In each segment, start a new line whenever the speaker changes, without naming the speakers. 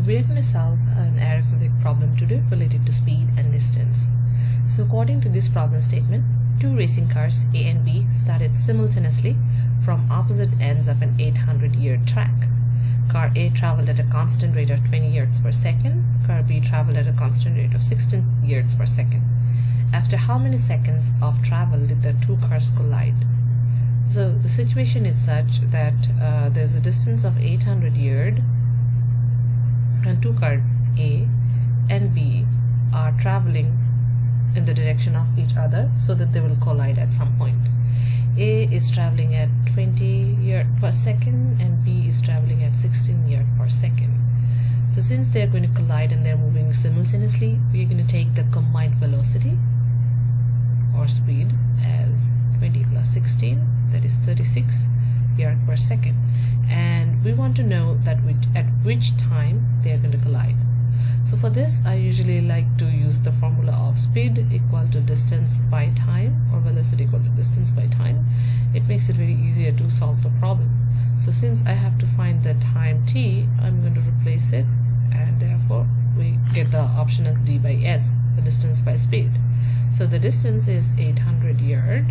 we are going to solve an arithmetic problem today related to speed and distance. So according to this problem statement, two racing cars A and B started simultaneously from opposite ends of an 800-year track. Car A traveled at a constant rate of 20 yards per second. Car B traveled at a constant rate of 16 yards per second. After how many seconds of travel did the two cars collide? So the situation is such that there's a distance of 800 yards and two cars A and B are traveling in the direction of each other so that they will collide at some point. A is traveling at 20 yards per second and B is traveling at 16 yards per second. So since they're going to collide and they're moving simultaneously, we're going to take the combined velocity or speed as 20 plus 16, that is 36 yards per second. And we want to know that at which time they are going to collide. So for this, I usually like to use the formula of speed equal to distance by time, or velocity equal to distance by time. It makes it very easier to solve the problem. So since I have to find the time t, I'm going to replace it, and therefore we get the option as d by s, the distance by speed. So the distance is 800 yards,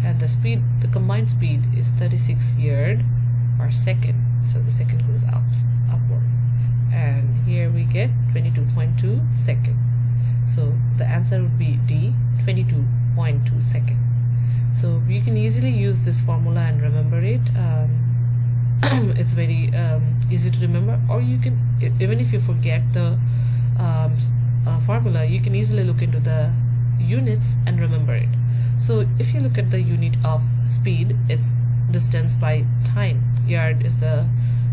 and the speed, the combined speed is 36 yards per second. So the second goes upward. And here we get 22.2 seconds. So the answer would be D, 22.2 seconds. So you can easily use this formula and remember it. It's very easy to remember, or you can, even if you forget the formula, you can easily look into the units and remember it. So if you look at the unit of speed, it's distance by time. Yard is the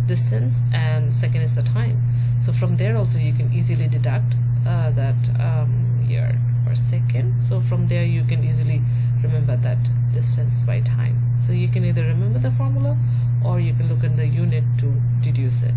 distance and second is the time. So from there also you can easily deduct that yard per second. So from there you can easily remember that distance by time. So you can either remember the formula or you can look in the unit to deduce it.